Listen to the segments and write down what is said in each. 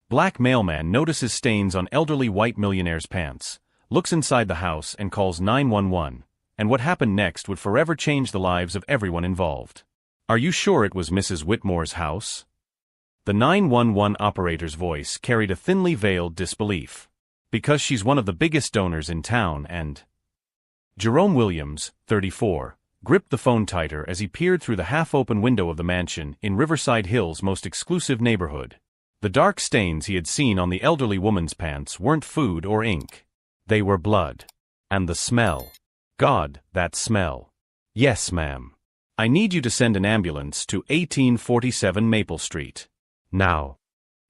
Black mailman notices stains on elderly white millionaire's pants, looks inside the house and calls 911, and what happened next would forever change the lives of everyone involved. Are you sure it was Mrs. Whitmore's house? The 911 operator's voice carried a thinly veiled disbelief. Because she's one of the biggest donors in town and... Jerome Williams, 34, gripped the phone tighter as he peered through the half-open window of the mansion in Riverside Hills' most exclusive neighborhood. The dark stains he had seen on the elderly woman's pants weren't food or ink. They were blood. And the smell. God, that smell. Yes, ma'am. I need you to send an ambulance to 1847 Maple Street. Now.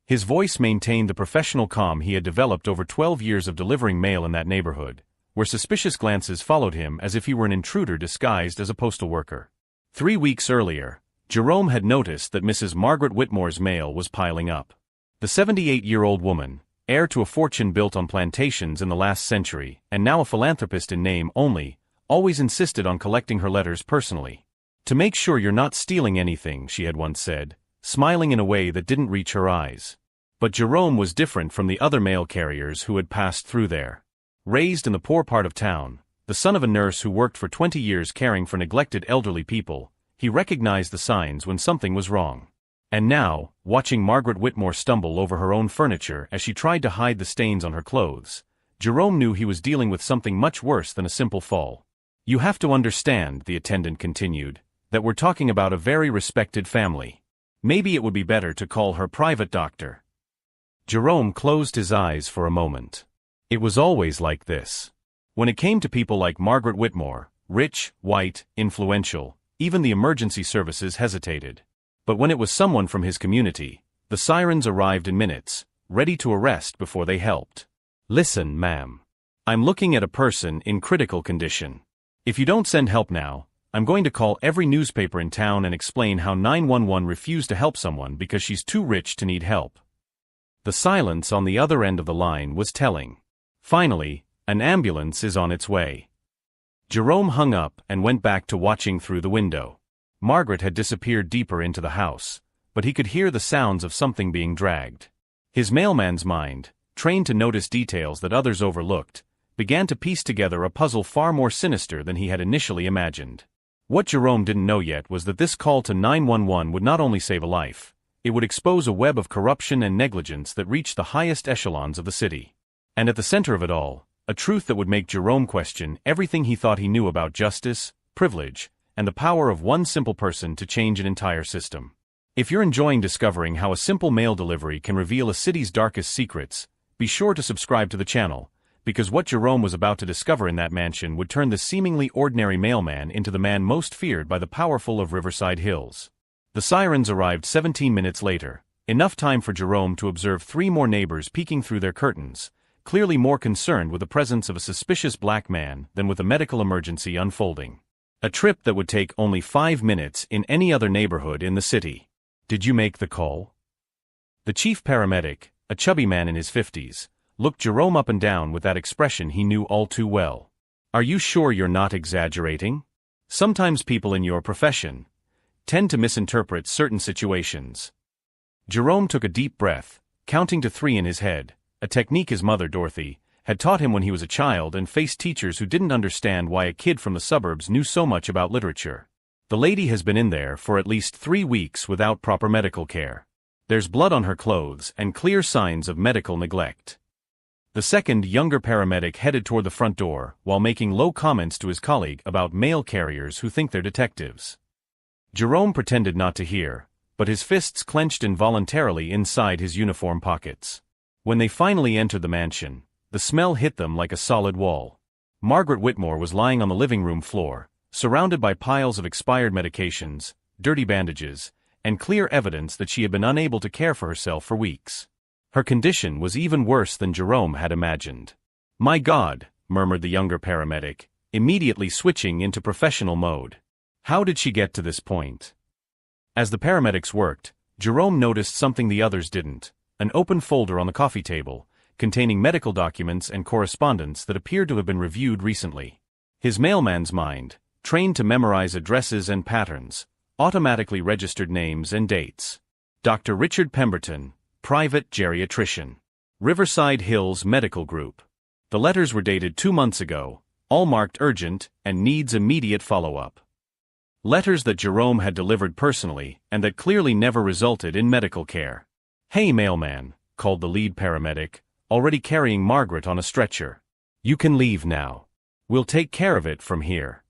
His voice maintained the professional calm he had developed over 12 years of delivering mail in that neighborhood, where suspicious glances followed him as if he were an intruder disguised as a postal worker. 3 weeks earlier, Jerome had noticed that Mrs. Margaret Whitmore's mail was piling up. The 78-year-old woman, heir to a fortune built on plantations in the last century and now a philanthropist in name only, always insisted on collecting her letters personally. To make sure you're not stealing anything, she had once said, smiling in a way that didn't reach her eyes. But Jerome was different from the other mail carriers who had passed through there. Raised in the poor part of town, the son of a nurse who worked for 20 years caring for neglected elderly people, he recognized the signs when something was wrong. And now, watching Margaret Whitmore stumble over her own furniture as she tried to hide the stains on her clothes, Jerome knew he was dealing with something much worse than a simple fall. You have to understand, the attendant continued, that we're talking about a very respected family. Maybe it would be better to call her private doctor. Jerome closed his eyes for a moment. It was always like this. When it came to people like Margaret Whitmore, rich, white, influential, even the emergency services hesitated. But when it was someone from his community, the sirens arrived in minutes, ready to arrest before they helped. Listen, ma'am. I'm looking at a person in critical condition. If you don't send help now, I'm going to call every newspaper in town and explain how 911 refused to help someone because she's too rich to need help. The silence on the other end of the line was telling. Finally, an ambulance is on its way. Jerome hung up and went back to watching through the window. Margaret had disappeared deeper into the house, but he could hear the sounds of something being dragged. His mailman's mind, trained to notice details that others overlooked, began to piece together a puzzle far more sinister than he had initially imagined. What Jerome didn't know yet was that this call to 911 would not only save a life, it would expose a web of corruption and negligence that reached the highest echelons of the city. And at the center of it all, a truth that would make Jerome question everything he thought he knew about justice, privilege, and the power of one simple person to change an entire system. If you're enjoying discovering how a simple mail delivery can reveal a city's darkest secrets, be sure to subscribe to the channel, because what Jerome was about to discover in that mansion would turn the seemingly ordinary mailman into the man most feared by the powerful of Riverside Hills. The sirens arrived 17 minutes later, enough time for Jerome to observe 3 more neighbors peeking through their curtains, clearly more concerned with the presence of a suspicious black man than with a medical emergency unfolding. A trip that would take only 5 minutes in any other neighborhood in the city. Did you make the call? The chief paramedic, a chubby man in his 50s, looked Jerome up and down with that expression he knew all too well. Are you sure you're not exaggerating? Sometimes people in your profession tend to misinterpret certain situations. Jerome took a deep breath, counting to 3 in his head, a technique his mother, Dorothy, had taught him when he was a child and faced teachers who didn't understand why a kid from the suburbs knew so much about literature. The lady has been in there for at least 3 weeks without proper medical care. There's blood on her clothes and clear signs of medical neglect. The second, younger paramedic headed toward the front door while making low comments to his colleague about mail carriers who think they're detectives. Jerome pretended not to hear, but his fists clenched involuntarily inside his uniform pockets. When they finally entered the mansion, the smell hit them like a solid wall. Margaret Whitmore was lying on the living room floor, surrounded by piles of expired medications, dirty bandages, and clear evidence that she had been unable to care for herself for weeks. Her condition was even worse than Jerome had imagined. "My God," murmured the younger paramedic, immediately switching into professional mode. How did she get to this point? As the paramedics worked, Jerome noticed something the others didn't: an open folder on the coffee table, containing medical documents and correspondence that appeared to have been reviewed recently. His mailman's mind, trained to memorize addresses and patterns, automatically registered names and dates. Dr. Richard Pemberton, Private Geriatrician. Riverside Hills Medical Group. The letters were dated 2 months ago, all marked urgent and needs immediate follow-up. Letters that Jerome had delivered personally and that clearly never resulted in medical care. "Hey, mailman," called the lead paramedic, already carrying Margaret on a stretcher. "You can leave now. We'll take care of it from here."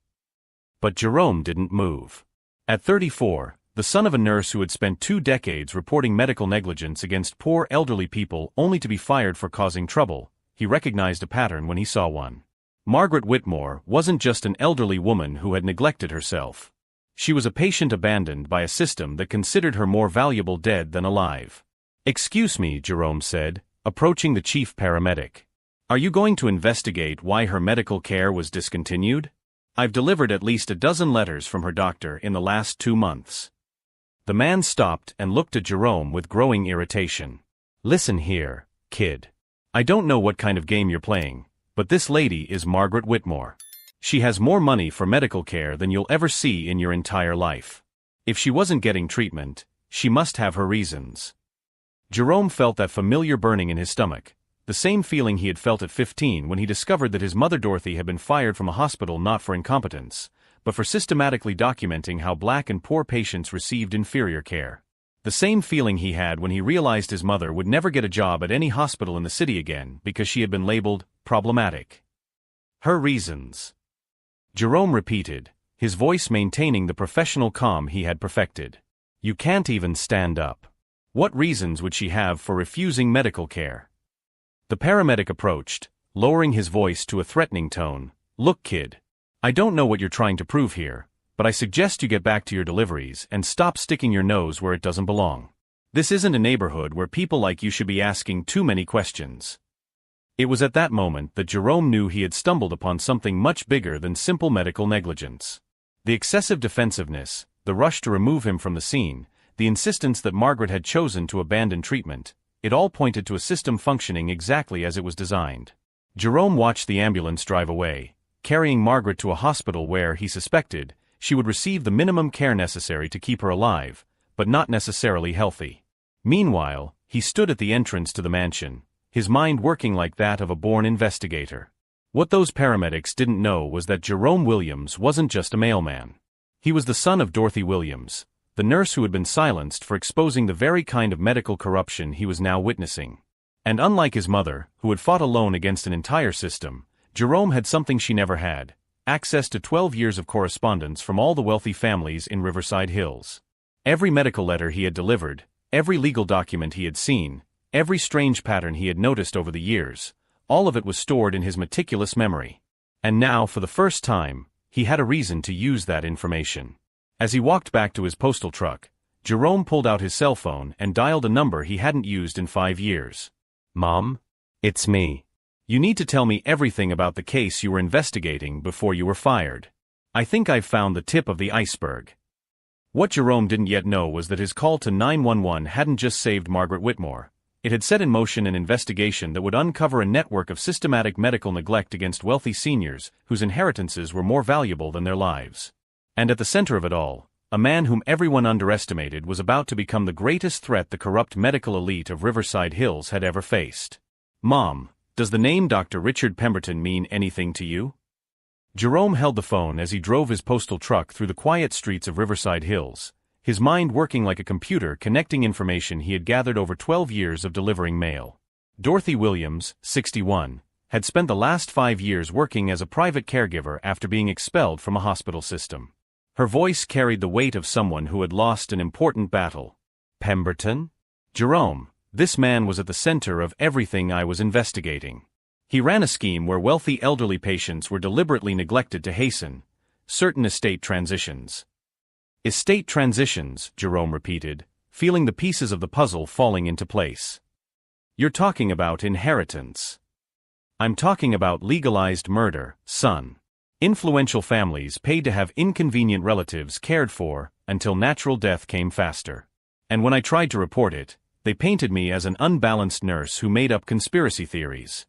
But Jerome didn't move. At 34, the son of a nurse who had spent 2 decades reporting medical negligence against poor elderly people only to be fired for causing trouble, he recognized a pattern when he saw one. Margaret Whitmore wasn't just an elderly woman who had neglected herself. She was a patient abandoned by a system that considered her more valuable dead than alive. "Excuse me," Jerome said, approaching the chief paramedic. "Are you going to investigate why her medical care was discontinued? I've delivered at least a dozen letters from her doctor in the last 2 months." The man stopped and looked at Jerome with growing irritation. "Listen here, kid. I don't know what kind of game you're playing, but this lady is Margaret Whitmore. She has more money for medical care than you'll ever see in your entire life. If she wasn't getting treatment, she must have her reasons." Jerome felt that familiar burning in his stomach, the same feeling he had felt at 15 when he discovered that his mother Dorothy had been fired from a hospital not for incompetence, but for systematically documenting how black and poor patients received inferior care. The same feeling he had when he realized his mother would never get a job at any hospital in the city again because she had been labeled problematic. Her reasons. Jerome repeated, his voice maintaining the professional calm he had perfected. "You can't even stand up. What reasons would she have for refusing medical care?" The paramedic approached, lowering his voice to a threatening tone. "Look, kid. I don't know what you're trying to prove here, but I suggest you get back to your deliveries and stop sticking your nose where it doesn't belong. This isn't a neighborhood where people like you should be asking too many questions." It was at that moment that Jerome knew he had stumbled upon something much bigger than simple medical negligence. The excessive defensiveness, the rush to remove him from the scene, the insistence that Margaret had chosen to abandon treatment, it all pointed to a system functioning exactly as it was designed. Jerome watched the ambulance drive away, carrying Margaret to a hospital where, he suspected, she would receive the minimum care necessary to keep her alive, but not necessarily healthy. Meanwhile, he stood at the entrance to the mansion, his mind working like that of a born investigator. What those paramedics didn't know was that Jerome Williams wasn't just a mailman. He was the son of Dorothy Williams, the nurse who had been silenced for exposing the very kind of medical corruption he was now witnessing. And unlike his mother, who had fought alone against an entire system, Jerome had something she never had: access to 12 years of correspondence from all the wealthy families in Riverside Hills. Every medical letter he had delivered, every legal document he had seen, every strange pattern he had noticed over the years, all of it was stored in his meticulous memory. And now, for the first time, he had a reason to use that information. As he walked back to his postal truck, Jerome pulled out his cell phone and dialed a number he hadn't used in 5 years. "Mom? It's me. You need to tell me everything about the case you were investigating before you were fired. I think I've found the tip of the iceberg." What Jerome didn't yet know was that his call to 911 hadn't just saved Margaret Whitmore. It had set in motion an investigation that would uncover a network of systematic medical neglect against wealthy seniors whose inheritances were more valuable than their lives. And at the center of it all, a man whom everyone underestimated was about to become the greatest threat the corrupt medical elite of Riverside Hills had ever faced. "Mom, does the name Dr. Richard Pemberton mean anything to you?" Jerome held the phone as he drove his postal truck through the quiet streets of Riverside Hills, his mind working like a computer connecting information he had gathered over 12 years of delivering mail. Dorothy Williams, 61, had spent the last 5 years working as a private caregiver after being expelled from a hospital system. Her voice carried the weight of someone who had lost an important battle. "Pemberton? Jerome, this man was at the center of everything I was investigating. He ran a scheme where wealthy elderly patients were deliberately neglected to hasten certain estate transitions." "Estate transitions," Jerome repeated, feeling the pieces of the puzzle falling into place. "You're talking about inheritance." "I'm talking about legalized murder, son. Influential families paid to have inconvenient relatives cared for until natural death came faster. And when I tried to report it, they painted me as an unbalanced nurse who made up conspiracy theories."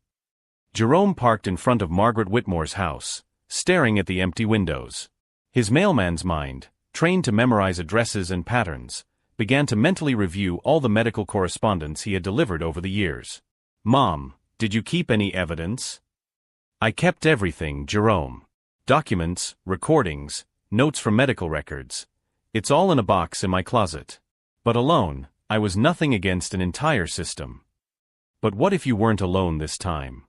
Jerome parked in front of Margaret Whitmore's house, staring at the empty windows. His mailman's mind, trained to memorize addresses and patterns, began to mentally review all the medical correspondence he had delivered over the years. "Mom, did you keep any evidence?" "I kept everything, Jerome. Documents, recordings, notes from medical records. It's all in a box in my closet. But alone, I was nothing against an entire system." "But what if you weren't alone this time?"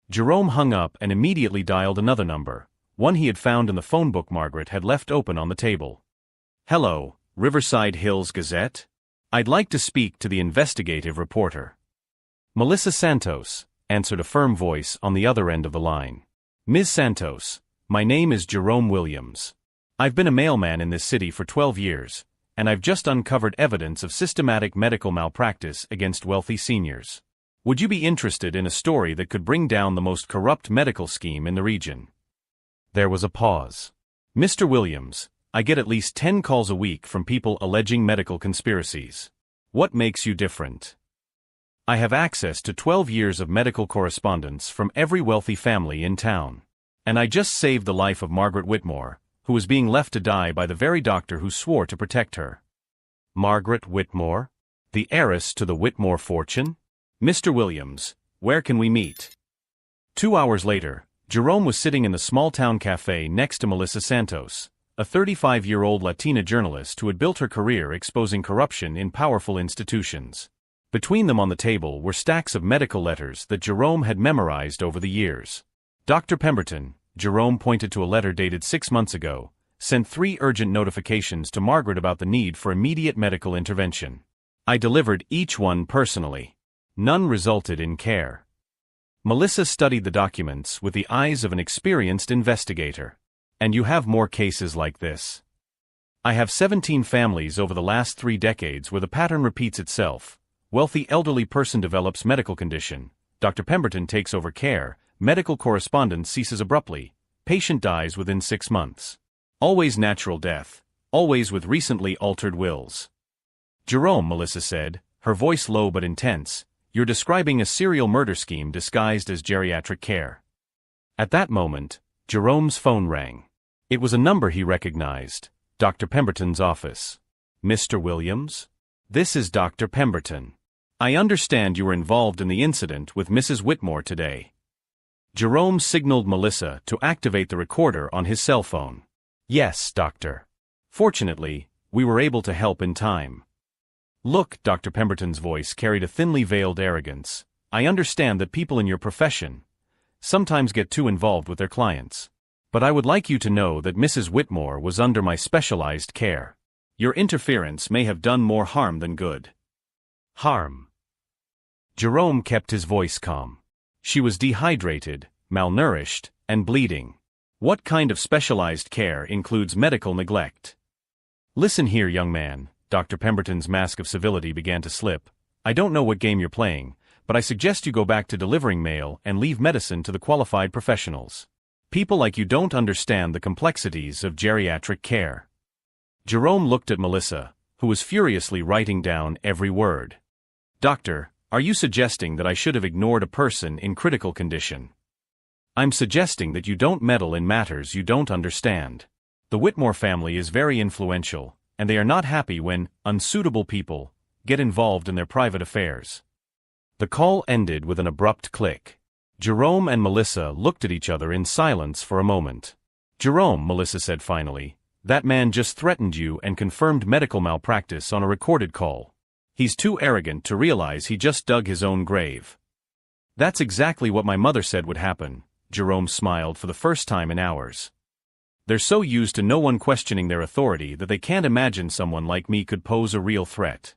Jerome hung up and immediately dialed another number, one he had found in the phone book Margaret had left open on the table. "Hello, Riverside Hills Gazette? I'd like to speak to the investigative reporter." "Melissa Santos," answered a firm voice on the other end of the line. "Ms. Santos, my name is Jerome Williams. I've been a mailman in this city for 12 years, and I've just uncovered evidence of systematic medical malpractice against wealthy seniors. Would you be interested in a story that could bring down the most corrupt medical scheme in the region?" There was a pause. "Mr. Williams, I get at least 10 calls a week from people alleging medical conspiracies. What makes you different?" "I have access to 12 years of medical correspondence from every wealthy family in town. And I just saved the life of Margaret Whitmore, who was being left to die by the very doctor who swore to protect her." "Margaret Whitmore? The heiress to the Whitmore fortune? Mr. Williams, where can we meet?" 2 hours later, Jerome was sitting in the small-town cafe next to Melissa Santos, a 35-year-old Latina journalist who had built her career exposing corruption in powerful institutions. Between them on the table were stacks of medical letters that Jerome had memorized over the years. "Dr. Pemberton," Jerome pointed to a letter dated 6 months ago, "sent 3 urgent notifications to Margaret about the need for immediate medical intervention. I delivered each one personally. None resulted in care." Melissa studied the documents with the eyes of an experienced investigator. "And you have more cases like this?" "I have 17 families over the last 3 decades where the pattern repeats itself. Wealthy elderly person develops medical condition. Dr. Pemberton takes over care. Medical correspondence ceases abruptly. Patient dies within 6 months. Always natural death. Always with recently altered wills." "Jerome," Melissa said, her voice low but intense, "you're describing a serial murder scheme disguised as geriatric care." At that moment, Jerome's phone rang. It was a number he recognized. Dr. Pemberton's office. "Mr. Williams? This is Dr. Pemberton. I understand you were involved in the incident with Mrs. Whitmore today." Jerome signaled Melissa to activate the recorder on his cell phone. "Yes, doctor. Fortunately, we were able to help in time." "Look," Dr. Pemberton's voice carried a thinly veiled arrogance, "I understand that people in your profession sometimes get too involved with their clients. But I would like you to know that Mrs. Whitmore was under my specialized care. Your interference may have done more harm than good." "Harm?" Jerome kept his voice calm. "She was dehydrated, malnourished, and bleeding. What kind of specialized care includes medical neglect?" "Listen here, young man," Dr. Pemberton's mask of civility began to slip. "I don't know what game you're playing, but I suggest you go back to delivering mail and leave medicine to the qualified professionals. People like you don't understand the complexities of geriatric care." Jerome looked at Melissa, who was furiously writing down every word. "Doctor, are you suggesting that I should have ignored a person in critical condition?" "I'm suggesting that you don't meddle in matters you don't understand. The Whitmore family is very influential, and they are not happy when unsuitable people get involved in their private affairs." The call ended with an abrupt click. Jerome and Melissa looked at each other in silence for a moment. "Jerome," Melissa said finally, "that man just threatened you and confirmed medical malpractice on a recorded call. He's too arrogant to realize he just dug his own grave." "That's exactly what my mother said would happen," Jerome smiled for the first time in hours. "They're so used to no one questioning their authority that they can't imagine someone like me could pose a real threat."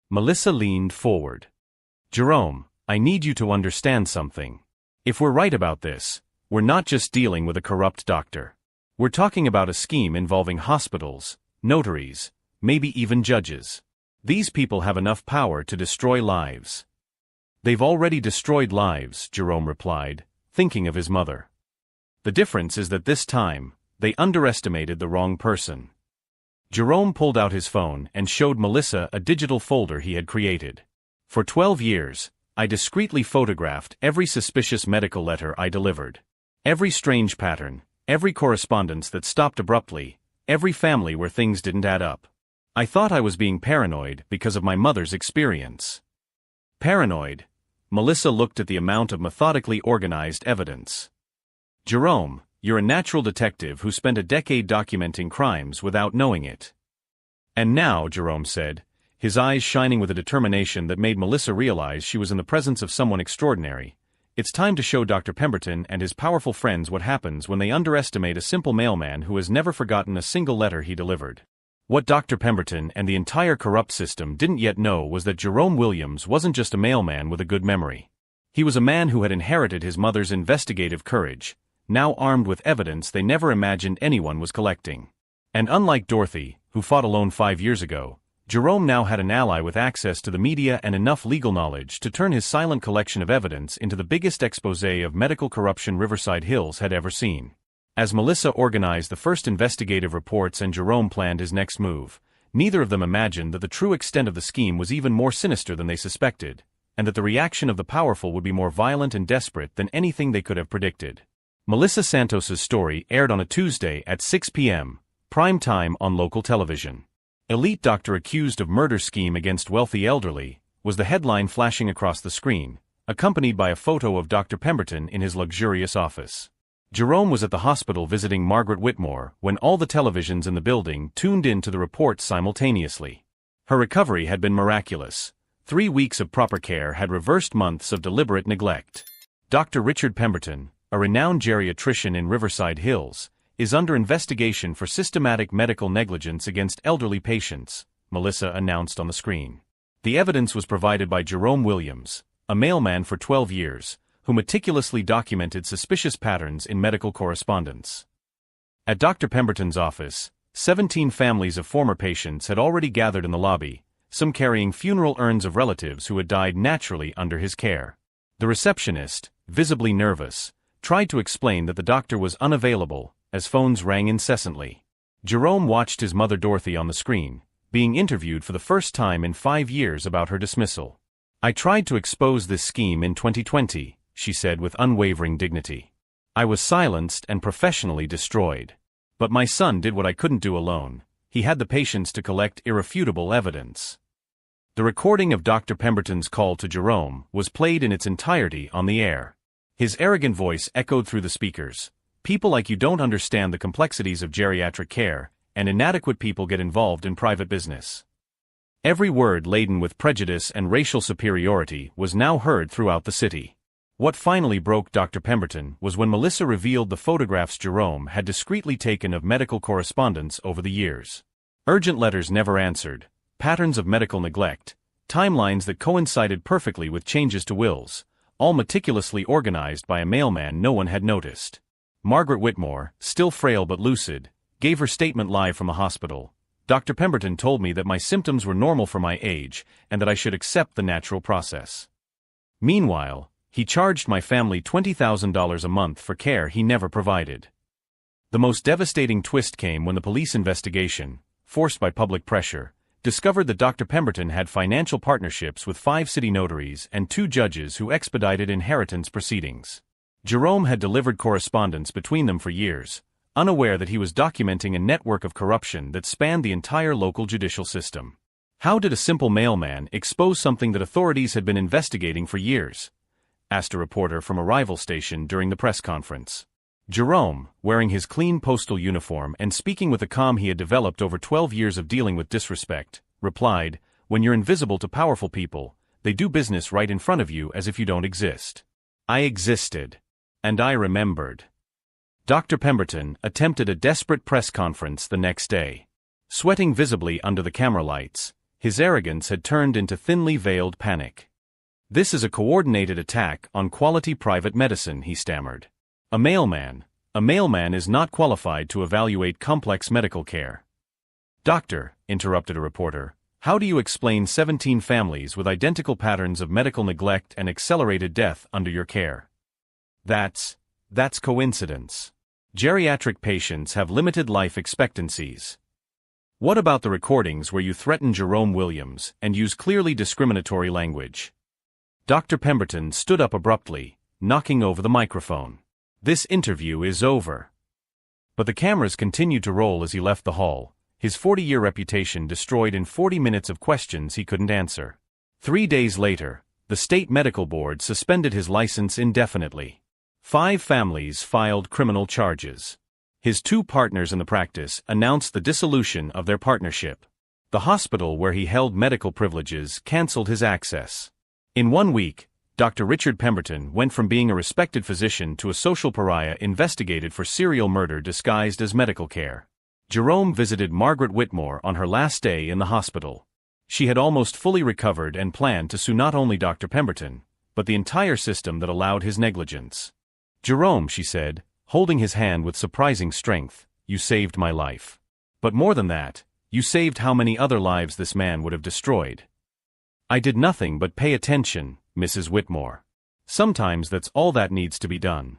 Melissa leaned forward. "Jerome, I need you to understand something. If we're right about this, we're not just dealing with a corrupt doctor. We're talking about a scheme involving hospitals, notaries, maybe even judges. These people have enough power to destroy lives." "They've already destroyed lives," Jerome replied, thinking of his mother. "The difference is that this time, they underestimated the wrong person." Jerome pulled out his phone and showed Melissa a digital folder he had created. "For 12 years, I discreetly photographed every suspicious medical letter I delivered. Every strange pattern, every correspondence that stopped abruptly, every family where things didn't add up. I thought I was being paranoid because of my mother's experience. Paranoid? Melissa looked at the amount of methodically organized evidence. Jerome, you're a natural detective who spent a decade documenting crimes without knowing it. And now, Jerome said, his eyes shining with a determination that made Melissa realize she was in the presence of someone extraordinary, it's time to show Dr. Pemberton and his powerful friends what happens when they underestimate a simple mailman who has never forgotten a single letter he delivered. What Dr. Pemberton and the entire corrupt system didn't yet know was that Jerome Williams wasn't just a mailman with a good memory. He was a man who had inherited his mother's investigative courage, now armed with evidence they never imagined anyone was collecting. And unlike Dorothy, who fought alone 5 years ago, Jerome now had an ally with access to the media and enough legal knowledge to turn his silent collection of evidence into the biggest exposé of medical corruption Riverside Hills had ever seen. As Melissa organized the first investigative reports and Jerome planned his next move, neither of them imagined that the true extent of the scheme was even more sinister than they suspected, and that the reaction of the powerful would be more violent and desperate than anything they could have predicted. Melissa Santos's story aired on a Tuesday at 6 p.m., prime time on local television. "Elite doctor accused of murder scheme against wealthy elderly," was the headline flashing across the screen, accompanied by a photo of Dr. Pemberton in his luxurious office. Jerome was at the hospital visiting Margaret Whitmore when all the televisions in the building tuned in to the report simultaneously. Her recovery had been miraculous. 3 weeks of proper care had reversed months of deliberate neglect. Dr. Richard Pemberton, a renowned geriatrician in Riverside Hills, is under investigation for systematic medical negligence against elderly patients, Melissa announced on the screen. The evidence was provided by Jerome Williams, a mailman for 12 years, who meticulously documented suspicious patterns in medical correspondence. At Dr. Pemberton's office, 17 families of former patients had already gathered in the lobby, some carrying funeral urns of relatives who had died naturally under his care. The receptionist, visibly nervous, tried to explain that the doctor was unavailable, as phones rang incessantly. Jerome watched his mother Dorothy on the screen, being interviewed for the first time in 5 years about her dismissal. "I tried to expose this scheme in 2020, she said with unwavering dignity. "I was silenced and professionally destroyed. But my son did what I couldn't do alone. He had the patience to collect irrefutable evidence." The recording of Dr. Pemberton's call to Jerome was played in its entirety on the air. His arrogant voice echoed through the speakers. "People like you don't understand the complexities of geriatric care, and inadequate people get involved in private business." Every word laden with prejudice and racial superiority was now heard throughout the city. What finally broke Dr. Pemberton was when Melissa revealed the photographs Jerome had discreetly taken of medical correspondence over the years. Urgent letters never answered, patterns of medical neglect, timelines that coincided perfectly with changes to wills, all meticulously organized by a mailman no one had noticed. Margaret Whitmore, still frail but lucid, gave her statement live from the hospital. "Dr. Pemberton told me that my symptoms were normal for my age and that I should accept the natural process. Meanwhile, he charged my family $20,000 a month for care he never provided." The most devastating twist came when the police investigation, forced by public pressure, discovered that Dr. Pemberton had financial partnerships with 5 city notaries and 2 judges who expedited inheritance proceedings. Jerome had delivered correspondence between them for years, unaware that he was documenting a network of corruption that spanned the entire local judicial system. How did a simple mailman expose something that authorities had been investigating for years? Asked a reporter from a rival station during the press conference. Jerome, wearing his clean postal uniform and speaking with the calm he had developed over 12 years of dealing with disrespect, replied, "When you're invisible to powerful people, they do business right in front of you as if you don't exist. I existed. And I remembered." Dr. Pemberton attempted a desperate press conference the next day. Sweating visibly under the camera lights, his arrogance had turned into thinly veiled panic. "This is a coordinated attack on quality private medicine," he stammered. A mailman is not qualified to evaluate complex medical care." "Doctor," interrupted a reporter, "how do you explain 17 families with identical patterns of medical neglect and accelerated death under your care?" That's coincidence. Geriatric patients have limited life expectancies." "What about the recordings where you threaten Jerome Williams and use clearly discriminatory language?" Dr. Pemberton stood up abruptly, knocking over the microphone. "This interview is over." But the cameras continued to roll as he left the hall, His 40-year reputation destroyed in 40 minutes of questions he couldn't answer. 3 days later, the state medical board suspended his license indefinitely. 5 families filed criminal charges. His 2 partners in the practice announced the dissolution of their partnership. The hospital where he held medical privileges canceled his access. In 1 week, Dr. Richard Pemberton went from being a respected physician to a social pariah investigated for serial murder disguised as medical care. Jerome visited Margaret Whitmore on her last day in the hospital. She had almost fully recovered and planned to sue not only Dr. Pemberton, but the entire system that allowed his negligence. "Jerome," she said, holding his hand with surprising strength, "you saved my life. But more than that, you saved how many other lives this man would have destroyed." "I did nothing but pay attention, Mrs. Whitmore. Sometimes that's all that needs to be done."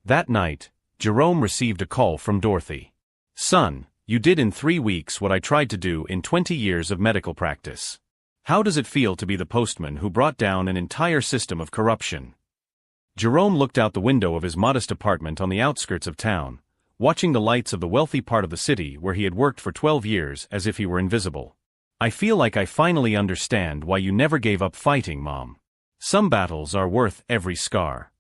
That night, Jerome received a call from Dorothy. "Son, you did in 3 weeks what I tried to do in 20 years of medical practice. How does it feel to be the postman who brought down an entire system of corruption?" Jerome looked out the window of his modest apartment on the outskirts of town, watching the lights of the wealthy part of the city where he had worked for 12 years as if he were invisible. "I feel like I finally understand why you never gave up fighting, Mom. Some battles are worth every scar."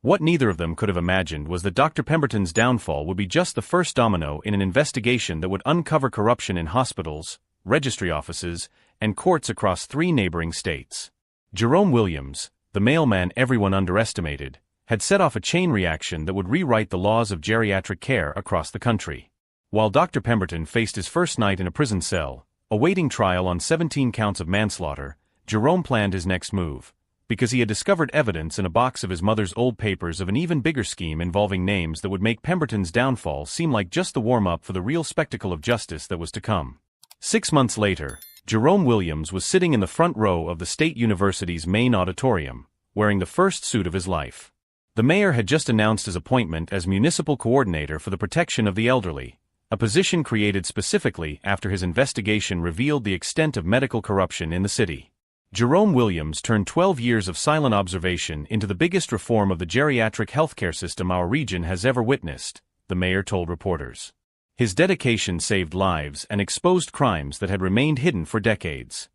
What neither of them could have imagined was that Dr. Pemberton's downfall would be just the first domino in an investigation that would uncover corruption in hospitals, registry offices, and courts across 3 neighboring states. Jerome Williams, the mailman everyone underestimated, had set off a chain reaction that would rewrite the laws of geriatric care across the country. While Dr. Pemberton faced his first night in a prison cell, awaiting trial on 17 counts of manslaughter, Jerome planned his next move, because he had discovered evidence in a box of his mother's old papers of an even bigger scheme involving names that would make Pemberton's downfall seem like just the warm-up for the real spectacle of justice that was to come. 6 months later, Jerome Williams was sitting in the front row of the State University's main auditorium, wearing the first suit of his life. The mayor had just announced his appointment as municipal coordinator for the protection of the elderly, a position created specifically after his investigation revealed the extent of medical corruption in the city. Jerome Williams turned 12 years of silent observation into the biggest reform of the geriatric healthcare system our region has ever witnessed, the mayor told reporters. His dedication saved lives and exposed crimes that had remained hidden for decades.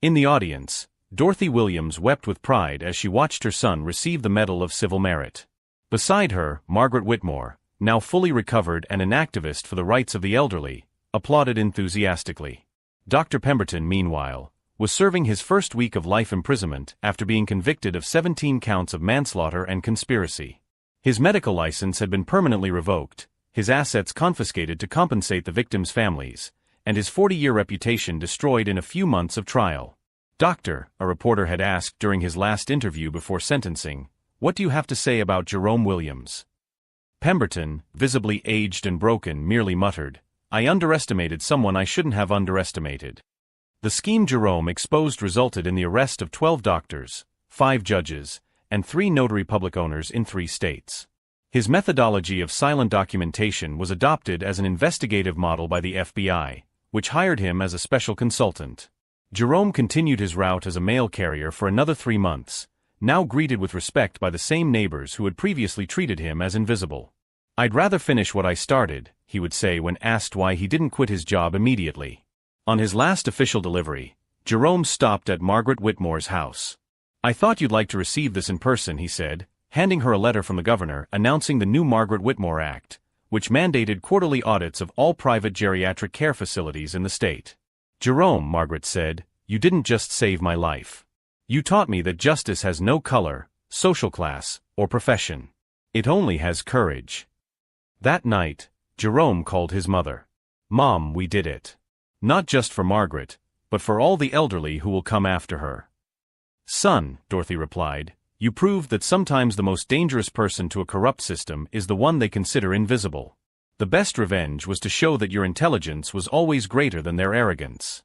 In the audience, Dorothy Williams wept with pride as she watched her son receive the Medal of Civil Merit. Beside her, Margaret Whitmore, now fully recovered and an activist for the rights of the elderly, applauded enthusiastically. Dr. Pemberton, meanwhile, was serving his first week of life imprisonment after being convicted of 17 counts of manslaughter and conspiracy. His medical license had been permanently revoked, his assets confiscated to compensate the victims' families, and his 40-year reputation destroyed in a few months of trial. "Doctor," a reporter had asked during his last interview before sentencing, "what do you have to say about Jerome Williams?" Pemberton, visibly aged and broken, merely muttered, "I underestimated someone I shouldn't have underestimated." The scheme Jerome exposed resulted in the arrest of 12 doctors, 5 judges, and 3 notary public owners in 3 states. His methodology of silent documentation was adopted as an investigative model by the FBI, which hired him as a special consultant. Jerome continued his route as a mail carrier for another 3 months, now greeted with respect by the same neighbors who had previously treated him as invisible. "I'd rather finish what I started," he would say when asked why he didn't quit his job immediately. On his last official delivery, Jerome stopped at Margaret Whitmore's house. "I thought you'd like to receive this in person," he said, handing her a letter from the governor announcing the new Margaret Whitmore Act, which mandated quarterly audits of all private geriatric care facilities in the state. "Jerome," Margaret said, "you didn't just save my life. You taught me that justice has no color, social class, or profession. It only has courage." That night, Jerome called his mother. "Mom, we did it. Not just for Margaret, but for all the elderly who will come after her." "Son," Dorothy replied, "you proved that sometimes the most dangerous person to a corrupt system is the one they consider invisible. The best revenge was to show that your intelligence was always greater than their arrogance."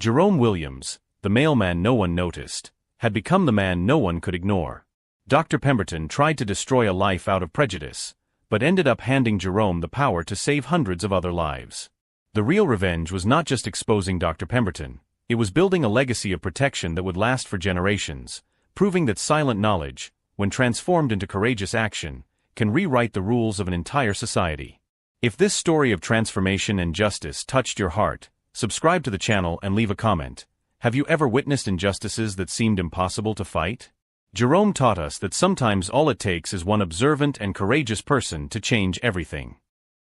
Jerome Williams, the mailman no one noticed, had become the man no one could ignore. Dr. Pemberton tried to destroy a life out of prejudice, but ended up handing Jerome the power to save hundreds of other lives. The real revenge was not just exposing Dr. Pemberton, it was building a legacy of protection that would last for generations, proving that silent knowledge, when transformed into courageous action, can rewrite the rules of an entire society. If this story of transformation and justice touched your heart, subscribe to the channel and leave a comment. Have you ever witnessed injustices that seemed impossible to fight? Jerome taught us that sometimes all it takes is one observant and courageous person to change everything.